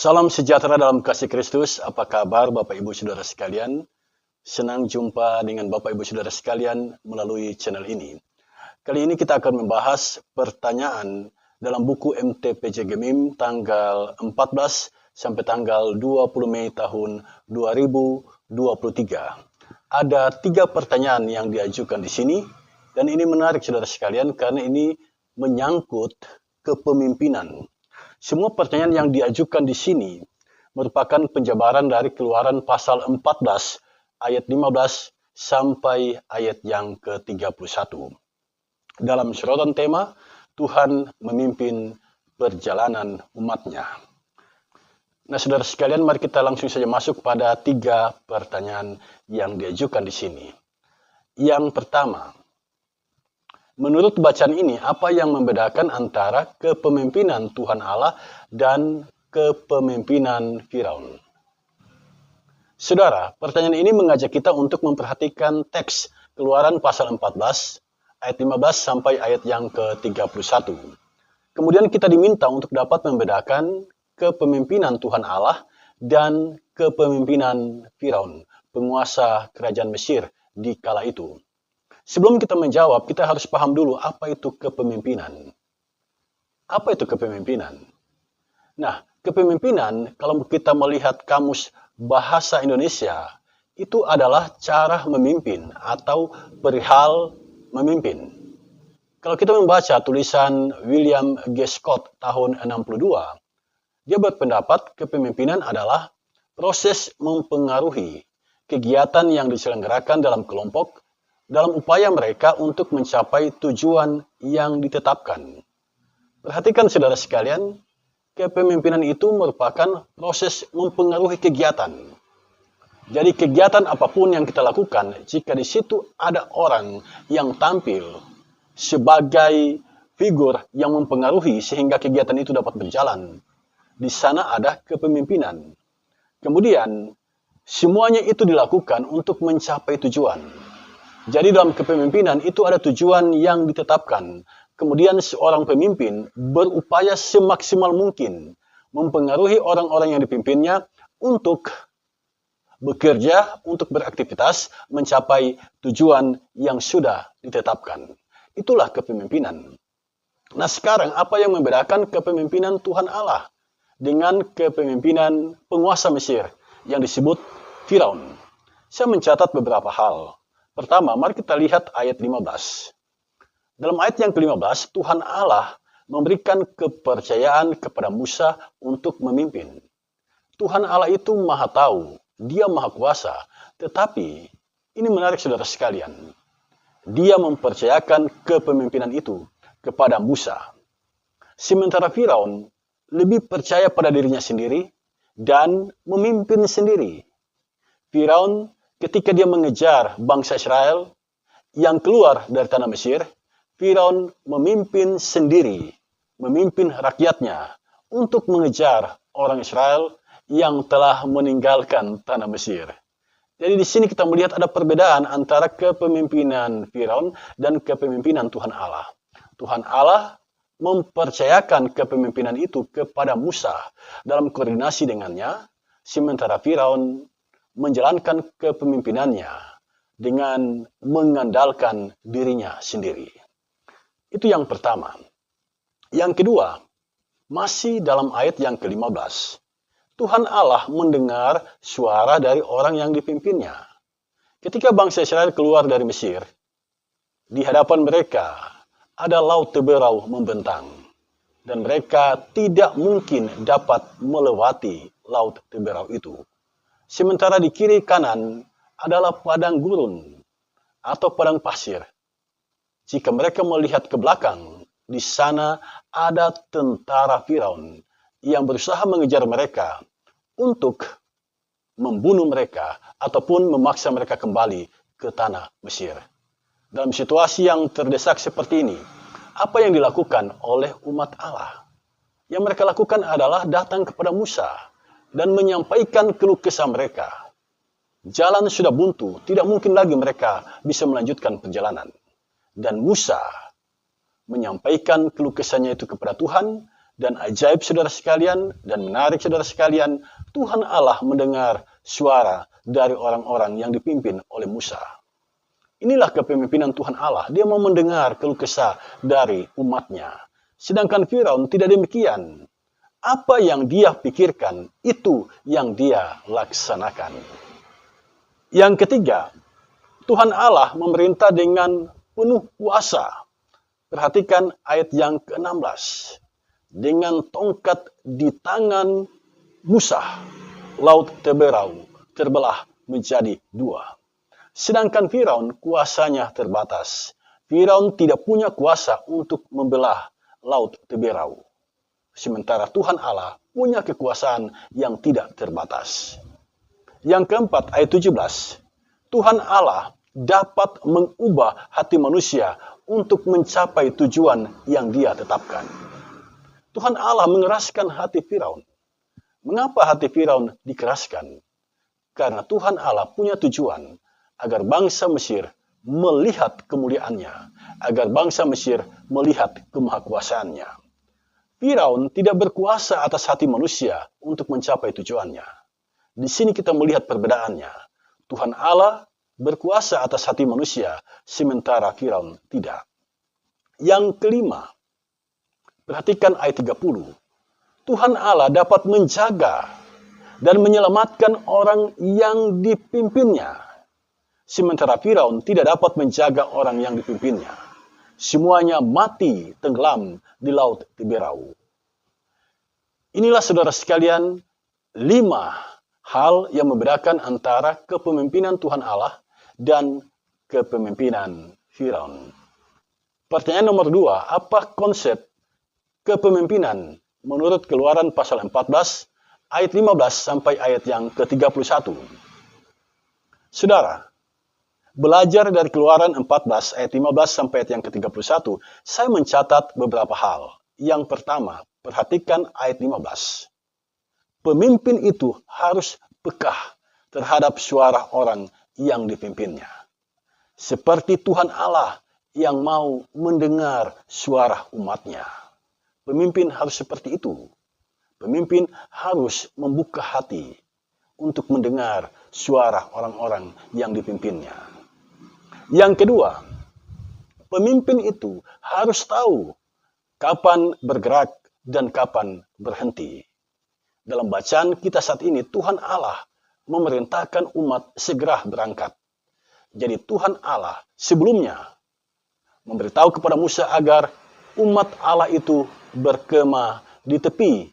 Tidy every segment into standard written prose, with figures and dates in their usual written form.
Salam sejahtera dalam kasih Kristus. Apa kabar Bapak Ibu Saudara sekalian? Senang jumpa dengan Bapak Ibu Saudara sekalian melalui channel ini. Kali ini kita akan membahas pertanyaan dalam buku MTPJ Gemim tanggal 14 sampai tanggal 20 Mei tahun 2023. Ada 3 pertanyaan yang diajukan di sini dan ini menarik Saudara sekalian karena ini menyangkut kepemimpinan. Semua pertanyaan yang diajukan di sini merupakan penjabaran dari Keluaran pasal 14 ayat 15 sampai ayat yang ke-31. Dalam sorotan tema, Tuhan memimpin perjalanan umatnya. Nah, saudara sekalian, mari kita langsung saja masuk pada 3 pertanyaan yang diajukan di sini. Yang pertama, menurut bacaan ini, apa yang membedakan antara kepemimpinan Tuhan Allah dan kepemimpinan Firaun? Saudara, pertanyaan ini mengajak kita untuk memperhatikan teks Keluaran pasal 14, ayat 15 sampai ayat yang ke-31. Kemudian kita diminta untuk dapat membedakan kepemimpinan Tuhan Allah dan kepemimpinan Firaun, penguasa kerajaan Mesir di kala itu. Sebelum kita menjawab, kita harus paham dulu apa itu kepemimpinan. Apa itu kepemimpinan? Nah, kepemimpinan, kalau kita melihat kamus bahasa Indonesia, itu adalah cara memimpin atau perihal memimpin. Kalau kita membaca tulisan William G. Scott tahun 62, dia berpendapat kepemimpinan adalah proses mempengaruhi kegiatan yang diselenggarakan dalam kelompok dalam upaya mereka untuk mencapai tujuan yang ditetapkan. Perhatikan saudara sekalian, kepemimpinan itu merupakan proses mempengaruhi kegiatan. Jadi kegiatan apapun yang kita lakukan, jika di situ ada orang yang tampil sebagai figur yang mempengaruhi sehingga kegiatan itu dapat berjalan, di sana ada kepemimpinan. Kemudian, semuanya itu dilakukan untuk mencapai tujuan. Jadi dalam kepemimpinan itu ada tujuan yang ditetapkan. Kemudian seorang pemimpin berupaya semaksimal mungkin mempengaruhi orang-orang yang dipimpinnya untuk bekerja, untuk beraktivitas, mencapai tujuan yang sudah ditetapkan. Itulah kepemimpinan. Nah, sekarang apa yang membedakan kepemimpinan Tuhan Allah dengan kepemimpinan penguasa Mesir yang disebut Firaun? Saya mencatat beberapa hal. Pertama, mari kita lihat ayat 15. Dalam ayat yang ke-15, Tuhan Allah memberikan kepercayaan kepada Musa untuk memimpin. Tuhan Allah itu maha tahu, dia maha kuasa. Tetapi, ini menarik saudara sekalian. Dia mempercayakan kepemimpinan itu kepada Musa. Sementara Firaun lebih percaya pada dirinya sendiri dan memimpin sendiri. Firaun ketika dia mengejar bangsa Israel yang keluar dari tanah Mesir, Firaun memimpin sendiri, memimpin rakyatnya untuk mengejar orang Israel yang telah meninggalkan tanah Mesir. Jadi di sini kita melihat ada perbedaan antara kepemimpinan Firaun dan kepemimpinan Tuhan Allah. Tuhan Allah mempercayakan kepemimpinan itu kepada Musa dalam koordinasi dengannya, sementara Firaun menjalankan kepemimpinannya dengan mengandalkan dirinya sendiri. Itu yang pertama. Yang kedua, masih dalam ayat yang ke-15. Tuhan Allah mendengar suara dari orang yang dipimpinnya. Ketika bangsa Israel keluar dari Mesir, di hadapan mereka ada laut teberau membentang. Dan mereka tidak mungkin dapat melewati laut teberau itu. Sementara di kiri kanan adalah padang gurun atau padang pasir. Jika mereka melihat ke belakang, di sana ada tentara Firaun yang berusaha mengejar mereka untuk membunuh mereka ataupun memaksa mereka kembali ke tanah Mesir. Dalam situasi yang terdesak seperti ini, apa yang dilakukan oleh umat Allah? Yang mereka lakukan adalah datang kepada Musa dan menyampaikan keluh kesah mereka. Jalan sudah buntu, tidak mungkin lagi mereka bisa melanjutkan perjalanan. Dan Musa menyampaikan keluh kesahnya itu kepada Tuhan Dan ajaib saudara sekalian, dan menarik saudara sekalian, Tuhan Allah mendengar suara dari orang-orang yang dipimpin oleh Musa. Inilah kepemimpinan Tuhan Allah. Dia mau mendengar keluh kesah dari umatnya. Sedangkan Firaun tidak demikian. Apa yang dia pikirkan, itu yang dia laksanakan. Yang ketiga, Tuhan Allah memerintah dengan penuh kuasa. Perhatikan ayat yang ke-16. Dengan tongkat di tangan Musa, laut Teberau terbelah menjadi dua. Sedangkan Firaun kuasanya terbatas. Firaun tidak punya kuasa untuk membelah laut Teberau. Sementara Tuhan Allah punya kekuasaan yang tidak terbatas. Yang keempat, ayat 17. Tuhan Allah dapat mengubah hati manusia untuk mencapai tujuan yang dia tetapkan. Tuhan Allah mengeraskan hati Firaun. Mengapa hati Firaun dikeraskan? Karena Tuhan Allah punya tujuan agar bangsa Mesir melihat kemuliaannya, agar bangsa Mesir melihat kemahakuasaannya. Firaun tidak berkuasa atas hati manusia untuk mencapai tujuannya. Di sini kita melihat perbedaannya. Tuhan Allah berkuasa atas hati manusia, sementara Firaun tidak. Yang kelima, perhatikan ayat 30. Tuhan Allah dapat menjaga dan menyelamatkan orang yang dipimpinnya. Sementara Firaun tidak dapat menjaga orang yang dipimpinnya. Semuanya mati tenggelam di laut Teberau. Inilah saudara sekalian 5 hal yang membedakan antara kepemimpinan Tuhan Allah dan kepemimpinan Firaun. Pertanyaan nomor 2, apa konsep kepemimpinan menurut Keluaran pasal 14 ayat 15 sampai ayat yang ke-31? Saudara, belajar dari Keluaran 14 ayat 15 sampai ayat yang ke-31, saya mencatat beberapa hal. Yang pertama, perhatikan ayat 15. Pemimpin itu harus peka terhadap suara orang yang dipimpinnya. Seperti Tuhan Allah yang mau mendengar suara umatnya. Pemimpin harus seperti itu. Pemimpin harus membuka hati untuk mendengar suara orang-orang yang dipimpinnya. Yang kedua, pemimpin itu harus tahu kapan bergerak dan kapan berhenti. Dalam bacaan kita saat ini, Tuhan Allah memerintahkan umat segera berangkat. Jadi Tuhan Allah sebelumnya memberitahu kepada Musa agar umat Allah itu berkemah di tepi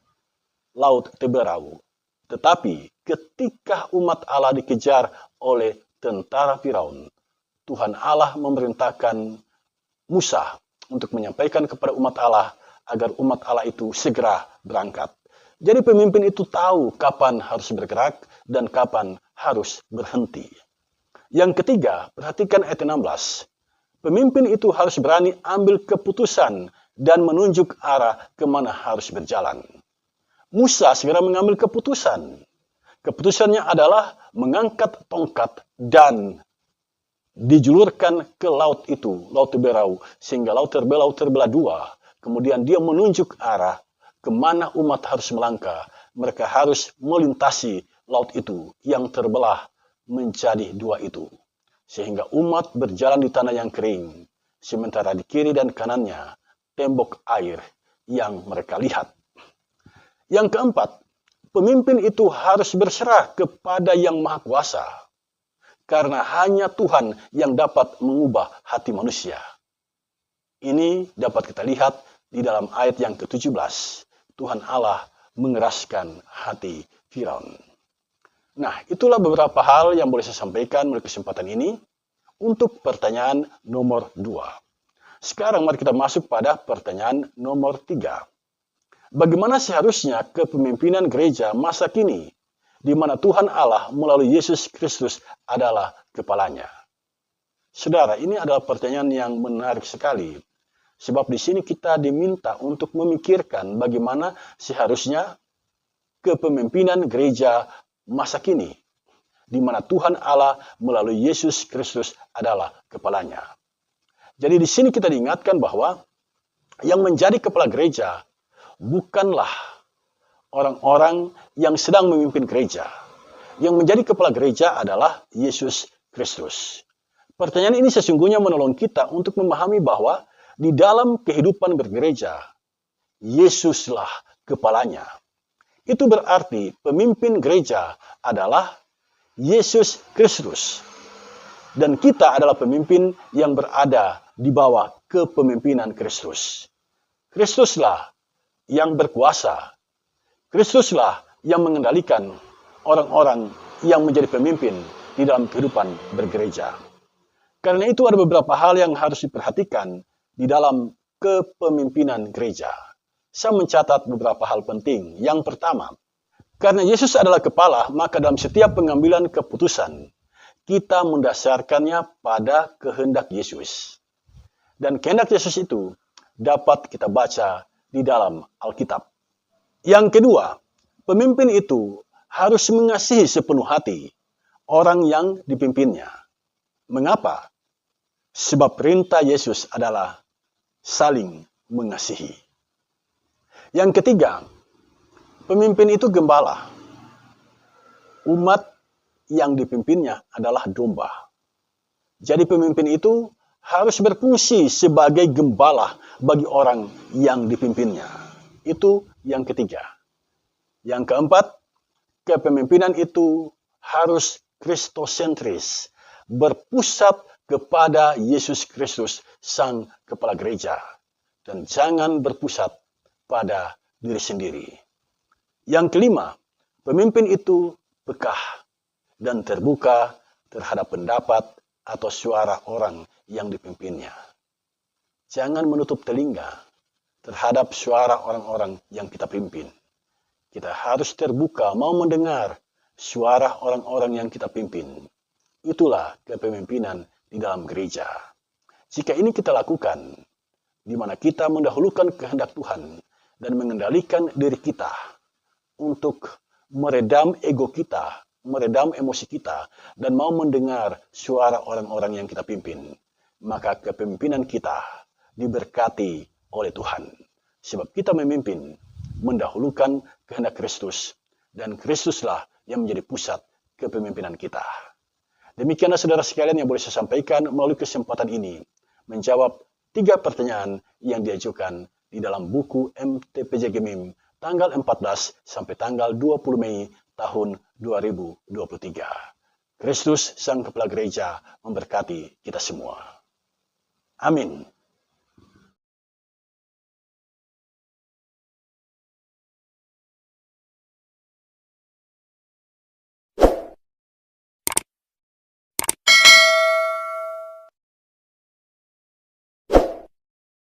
laut Teberau. Tetapi ketika umat Allah dikejar oleh tentara Firaun, Tuhan Allah memerintahkan Musa untuk menyampaikan kepada umat Allah agar umat Allah itu segera berangkat. Jadi pemimpin itu tahu kapan harus bergerak dan kapan harus berhenti. Yang ketiga, perhatikan ayat 16. Pemimpin itu harus berani ambil keputusan dan menunjuk arah kemana harus berjalan. Musa segera mengambil keputusan. Keputusannya adalah mengangkat tongkat dan dijulurkan ke laut itu, laut Teberau, sehingga laut terbelah dua. Kemudian dia menunjuk arah kemana umat harus melangkah. Mereka harus melintasi laut itu yang terbelah menjadi dua itu. Sehingga umat berjalan di tanah yang kering. Sementara di kiri dan kanannya tembok air yang mereka lihat. Yang keempat, pemimpin itu harus berserah kepada Yang Maha Kuasa. Karena hanya Tuhan yang dapat mengubah hati manusia. Ini dapat kita lihat di dalam ayat yang ke-17. Tuhan Allah mengeraskan hati Firaun. Nah, itulah beberapa hal yang boleh saya sampaikan melalui kesempatan ini untuk pertanyaan nomor 2. Sekarang mari kita masuk pada pertanyaan nomor 3. Bagaimana seharusnya kepemimpinan gereja masa kini, di mana Tuhan Allah melalui Yesus Kristus adalah kepalanya? Saudara, ini adalah pertanyaan yang menarik sekali. Sebab di sini kita diminta untuk memikirkan bagaimana seharusnya kepemimpinan gereja masa kini, di mana Tuhan Allah melalui Yesus Kristus adalah kepalanya. Jadi di sini kita diingatkan bahwa yang menjadi kepala gereja bukanlah orang-orang yang sedang memimpin gereja. Yang menjadi kepala gereja adalah Yesus Kristus. Pertanyaan ini sesungguhnya menolong kita untuk memahami bahwa di dalam kehidupan bergereja, Yesuslah kepalanya. Itu berarti pemimpin gereja adalah Yesus Kristus. Dan kita adalah pemimpin yang berada di bawah kepemimpinan Kristus. Kristuslah yang berkuasa. Kristuslah yang mengendalikan orang-orang yang menjadi pemimpin di dalam kehidupan bergereja. Karena itu ada beberapa hal yang harus diperhatikan di dalam kepemimpinan gereja. Saya mencatat beberapa hal penting. Yang pertama, karena Yesus adalah kepala, maka dalam setiap pengambilan keputusan, kita mendasarkannya pada kehendak Yesus. Dan kehendak Yesus itu dapat kita baca di dalam Alkitab. Yang kedua, pemimpin itu harus mengasihi sepenuh hati orang yang dipimpinnya. Mengapa? Sebab perintah Yesus adalah saling mengasihi. Yang ketiga, pemimpin itu gembala. Umat yang dipimpinnya adalah domba. Jadi pemimpin itu harus berfungsi sebagai gembala bagi orang yang dipimpinnya. Itu yang ketiga. Yang keempat, kepemimpinan itu harus kristosentris, berpusat kepada Yesus Kristus, Sang Kepala Gereja, dan jangan berpusat pada diri sendiri. Yang kelima, pemimpin itu pekah dan terbuka terhadap pendapat atau suara orang yang dipimpinnya. Jangan menutup telinga terhadap suara orang-orang yang kita pimpin. Kita harus terbuka mau mendengar suara orang-orang yang kita pimpin. Itulah kepemimpinan di dalam gereja. Jika ini kita lakukan, di mana kita mendahulukan kehendak Tuhan dan mengendalikan diri kita untuk meredam ego kita, meredam emosi kita, dan mau mendengar suara orang-orang yang kita pimpin, maka kepemimpinan kita diberkati oleh Tuhan. Sebab kita memimpin, mendahulukan kehendak Kristus, dan Kristuslah yang menjadi pusat kepemimpinan kita. Demikianlah saudara sekalian yang boleh saya sampaikan melalui kesempatan ini, menjawab 3 pertanyaan yang diajukan di dalam buku MTPJ Gemim tanggal 14 sampai tanggal 20 Mei tahun 2023. Kristus Sang Kepala Gereja memberkati kita semua. Amin.